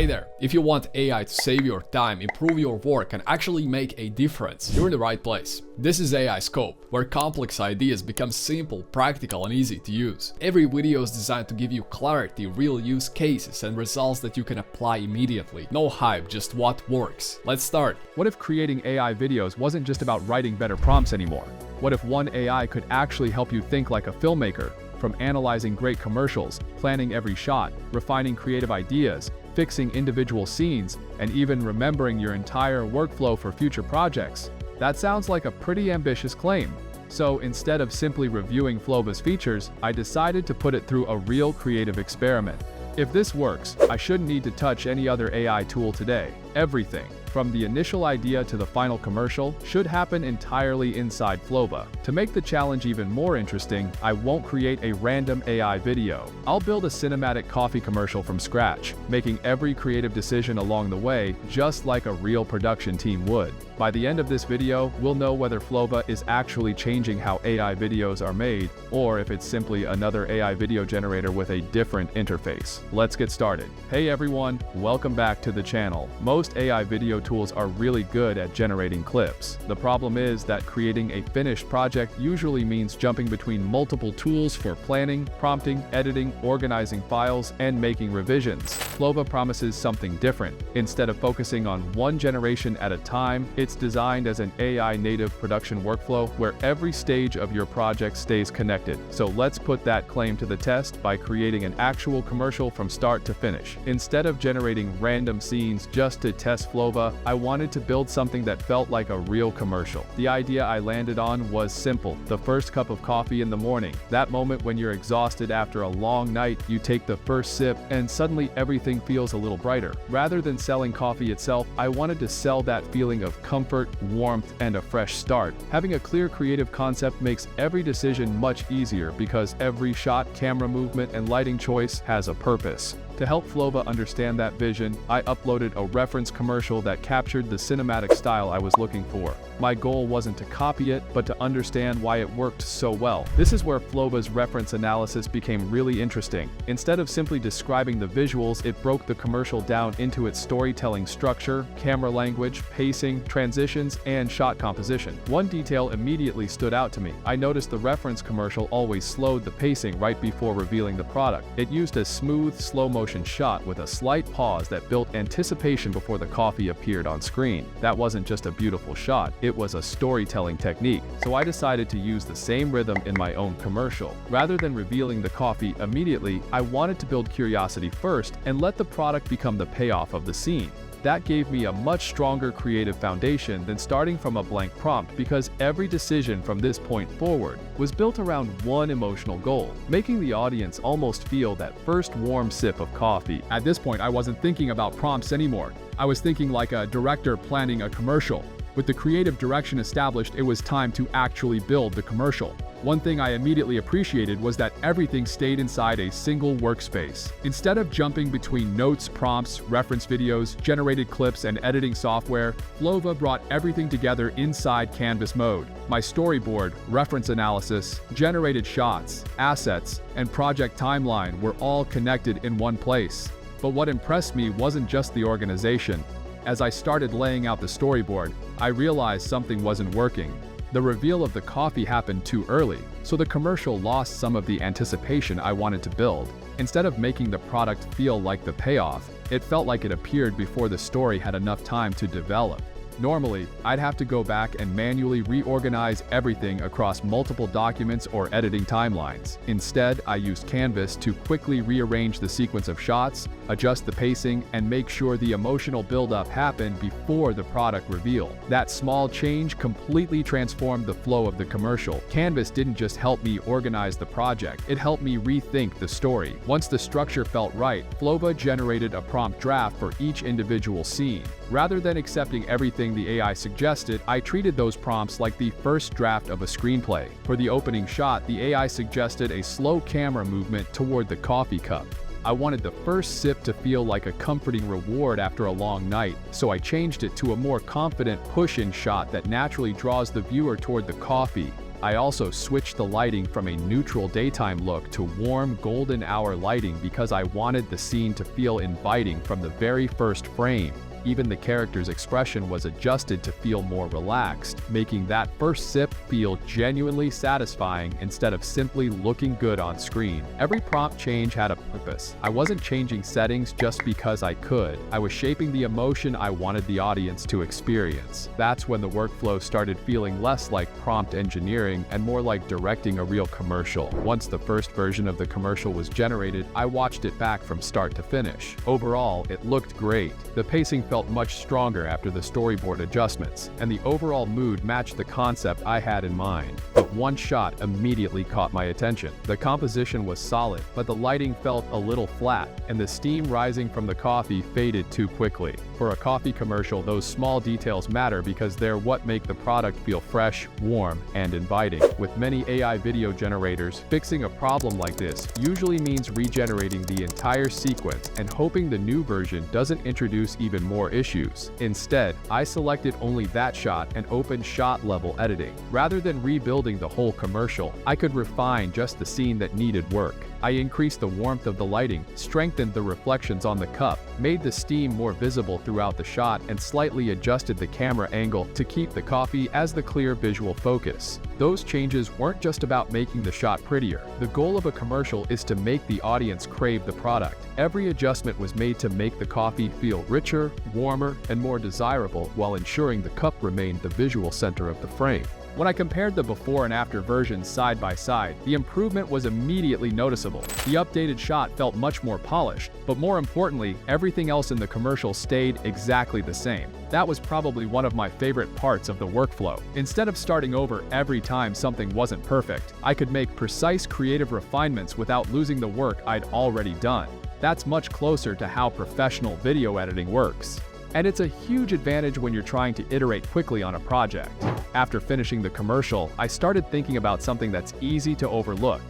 Hey there, if you want AI to save your time, improve your work, and actually make a difference, you're in the right place. This is AI Scope, where complex ideas become simple, practical, and easy to use. Every video is designed to give you clarity, real use cases, and results that you can apply immediately. No hype, just what works. Let's start. What if creating AI videos wasn't just about writing better prompts anymore? What if one AI could actually help you think like a filmmaker? From analyzing great commercials, planning every shot, refining creative ideas, fixing individual scenes, and even remembering your entire workflow for future projects. That sounds like a pretty ambitious claim. So instead of simply reviewing Flova's features, I decided to put it through a real creative experiment. If this works, I shouldn't need to touch any other AI tool today. Everything, from the initial idea to the final commercial, should happen entirely inside Flova. To make the challenge even more interesting, I won't create a random AI video. I'll build a cinematic coffee commercial from scratch, making every creative decision along the way just like a real production team would. By the end of this video, we'll know whether Flova is actually changing how AI videos are made, or if it's simply another AI video generator with a different interface. Let's get started. Hey everyone, welcome back to the channel. Most AI video tools are really good at generating clips. The problem is that creating a finished project usually means jumping between multiple tools for planning, prompting, editing, organizing files, and making revisions. Flova promises something different. Instead of focusing on one generation at a time, it's designed as an AI-native production workflow where every stage of your project stays connected. So let's put that claim to the test by creating an actual commercial from start to finish. Instead of generating random scenes just to test Flova, I wanted to build something that felt like a real commercial. The idea I landed on was simple: the first cup of coffee in the morning. That moment when you're exhausted after a long night, you take the first sip and suddenly everything feels a little brighter. Rather than selling coffee itself, I wanted to sell that feeling of comfort, warmth, and a fresh start. Having a clear creative concept makes every decision much easier because every shot, camera movement, and lighting choice has a purpose. To help Flova understand that vision, I uploaded a reference commercial that captured the cinematic style I was looking for. My goal wasn't to copy it, but to understand why it worked so well. This is where Flova's reference analysis became really interesting. Instead of simply describing the visuals, it broke the commercial down into its storytelling structure, camera language, pacing, transitions, and shot composition. One detail immediately stood out to me. I noticed the reference commercial always slowed the pacing right before revealing the product. It used a smooth, slow-motion shot with a slight pause that built anticipation before the coffee appeared on screen. That wasn't just a beautiful shot, it was a storytelling technique. So I decided to use the same rhythm in my own commercial. Rather than revealing the coffee immediately, I wanted to build curiosity first and let the product become the payoff of the scene. That gave me a much stronger creative foundation than starting from a blank prompt, because every decision from this point forward was built around one emotional goal: making the audience almost feel that first warm sip of coffee. At this point, I wasn't thinking about prompts anymore. I was thinking like a director planning a commercial. With the creative direction established, it was time to actually build the commercial. One thing I immediately appreciated was that everything stayed inside a single workspace. Instead of jumping between notes, prompts, reference videos, generated clips, and editing software, Flova brought everything together inside Canvas mode. My storyboard, reference analysis, generated shots, assets, and project timeline were all connected in one place. But what impressed me wasn't just the organization. As I started laying out the storyboard, I realized something wasn't working. The reveal of the coffee happened too early, so the commercial lost some of the anticipation I wanted to build. Instead of making the product feel like the payoff, it felt like it appeared before the story had enough time to develop. Normally, I'd have to go back and manually reorganize everything across multiple documents or editing timelines. Instead, I used Canvas to quickly rearrange the sequence of shots, adjust the pacing, and make sure the emotional buildup happened before the product reveal. That small change completely transformed the flow of the commercial. Canvas didn't just help me organize the project, it helped me rethink the story. Once the structure felt right, Flova generated a prompt draft for each individual scene. Rather than accepting everything the AI suggested, I treated those prompts like the first draft of a screenplay. For the opening shot, the AI suggested a slow camera movement toward the coffee cup. I wanted the first sip to feel like a comforting reward after a long night, so I changed it to a more confident push-in shot that naturally draws the viewer toward the coffee. I also switched the lighting from a neutral daytime look to warm golden hour lighting because I wanted the scene to feel inviting from the very first frame. Even the character's expression was adjusted to feel more relaxed, making that first sip feel genuinely satisfying instead of simply looking good on screen. Every prompt change had a purpose. I wasn't changing settings just because I could. I was shaping the emotion I wanted the audience to experience. That's when the workflow started feeling less like prompt engineering and more like directing a real commercial. Once the first version of the commercial was generated, I watched it back from start to finish. Overall, it looked great. The pacing felt much stronger after the storyboard adjustments, and the overall mood matched the concept I had in mind. But one shot immediately caught my attention. The composition was solid, but the lighting felt a little flat, and the steam rising from the coffee faded too quickly. For a coffee commercial, those small details matter because they're what make the product feel fresh, warm, and inviting. With many AI video generators, fixing a problem like this usually means regenerating the entire sequence and hoping the new version doesn't introduce even more issues. Instead, I selected only that shot and opened shot-level editing. Rather than rebuilding the whole commercial, I could refine just the scene that needed work. I increased the warmth of the lighting, strengthened the reflections on the cup, made the steam more visible throughout the shot, and slightly adjusted the camera angle to keep the coffee as the clear visual focus. Those changes weren't just about making the shot prettier. The goal of a commercial is to make the audience crave the product. Every adjustment was made to make the coffee feel richer, warmer, and more desirable while ensuring the cup remained the visual center of the frame. When I compared the before and after versions side by side, the improvement was immediately noticeable. The updated shot felt much more polished, but more importantly, everything else in the commercial stayed exactly the same. That was probably one of my favorite parts of the workflow. Instead of starting over every time something wasn't perfect, I could make precise creative refinements without losing the work I'd already done. That's much closer to how professional video editing works. And it's a huge advantage when you're trying to iterate quickly on a project. After finishing the commercial, I started thinking about something that's easy to overlook.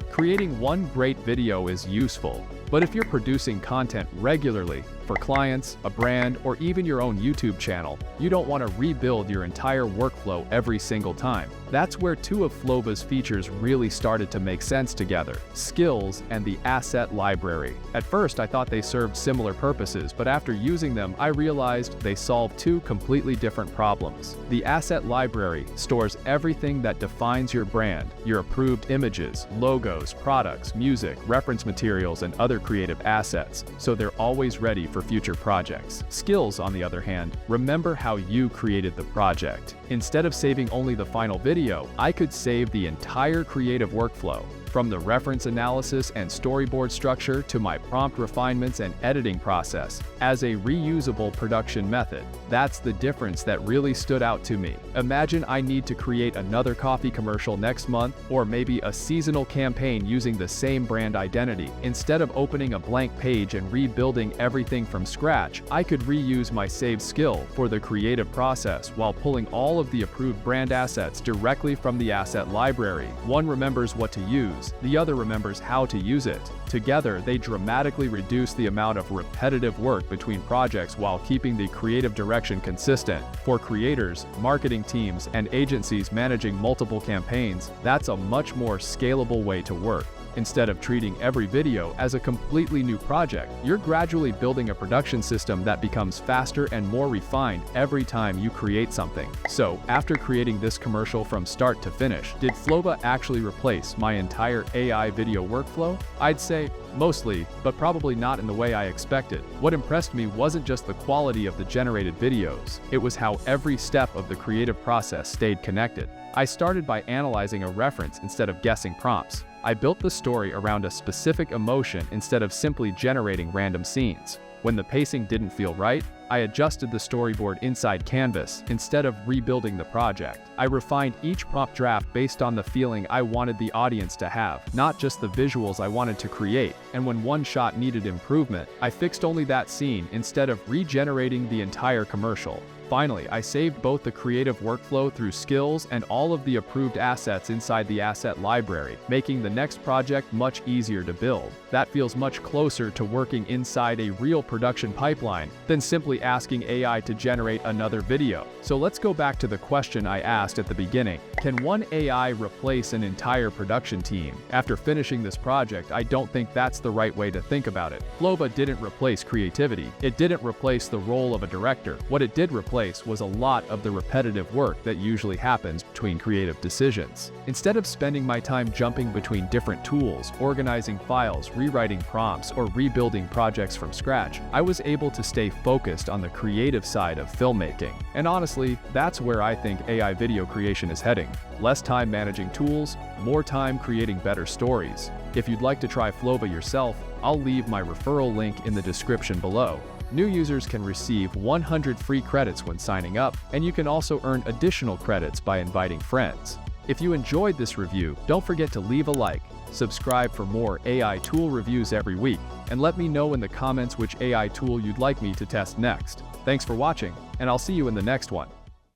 Creating one great video is useful, but if you're producing content regularly, for clients, a brand, or even your own YouTube channel, you don't want to rebuild your entire workflow every single time. That's where two of Flova's features really started to make sense together: skills and the asset library. At first, I thought they served similar purposes, but after using them, I realized they solve two completely different problems. The asset library stores everything that defines your brand, your approved images, logos, products, music, reference materials, and other creative assets, so they're always ready for future projects. Skills, on the other hand, remember how you created the project. Instead of saving only the final video, I could save the entire creative workflow. From the reference analysis and storyboard structure to my prompt refinements and editing process, as a reusable production method. That's the difference that really stood out to me. Imagine I need to create another coffee commercial next month, or maybe a seasonal campaign using the same brand identity. Instead of opening a blank page and rebuilding everything from scratch, I could reuse my saved skill for the creative process while pulling all of the approved brand assets directly from the asset library. One remembers what to use, the other remembers how to use it. Together, they dramatically reduce the amount of repetitive work between projects while keeping the creative direction consistent. For creators, marketing teams, and agencies managing multiple campaigns, that's a much more scalable way to work. Instead of treating every video as a completely new project, you're gradually building a production system that becomes faster and more refined every time you create something. So, after creating this commercial from start to finish, did Flova actually replace my entire AI video workflow? I'd say mostly, but probably not in the way I expected. What impressed me wasn't just the quality of the generated videos, it was how every step of the creative process stayed connected. I started by analyzing a reference instead of guessing prompts. I built the story around a specific emotion instead of simply generating random scenes. When the pacing didn't feel right, I adjusted the storyboard inside Canvas instead of rebuilding the project. I refined each prompt draft based on the feeling I wanted the audience to have, not just the visuals I wanted to create. And when one shot needed improvement, I fixed only that scene instead of regenerating the entire commercial. Finally, I saved both the creative workflow through skills and all of the approved assets inside the asset library, making the next project much easier to build. That feels much closer to working inside a real production pipeline than simply simply asking AI to generate another video. So let's go back to the question I asked at the beginning. Can one AI replace an entire production team? After finishing this project, I don't think that's the right way to think about it. Flova didn't replace creativity. It didn't replace the role of a director. What it did replace was a lot of the repetitive work that usually happens between creative decisions. Instead of spending my time jumping between different tools, organizing files, rewriting prompts, or rebuilding projects from scratch, I was able to stay focused on the creative side of filmmaking. And honestly, that's where I think AI video creation is heading. Less time managing tools, more time creating better stories. If you'd like to try Flova yourself, I'll leave my referral link in the description below. New users can receive 100 free credits when signing up, and you can also earn additional credits by inviting friends. If you enjoyed this review, don't forget to leave a like, subscribe for more AI tool reviews every week, and let me know in the comments which AI tool you'd like me to test next. Thanks for watching, and I'll see you in the next one.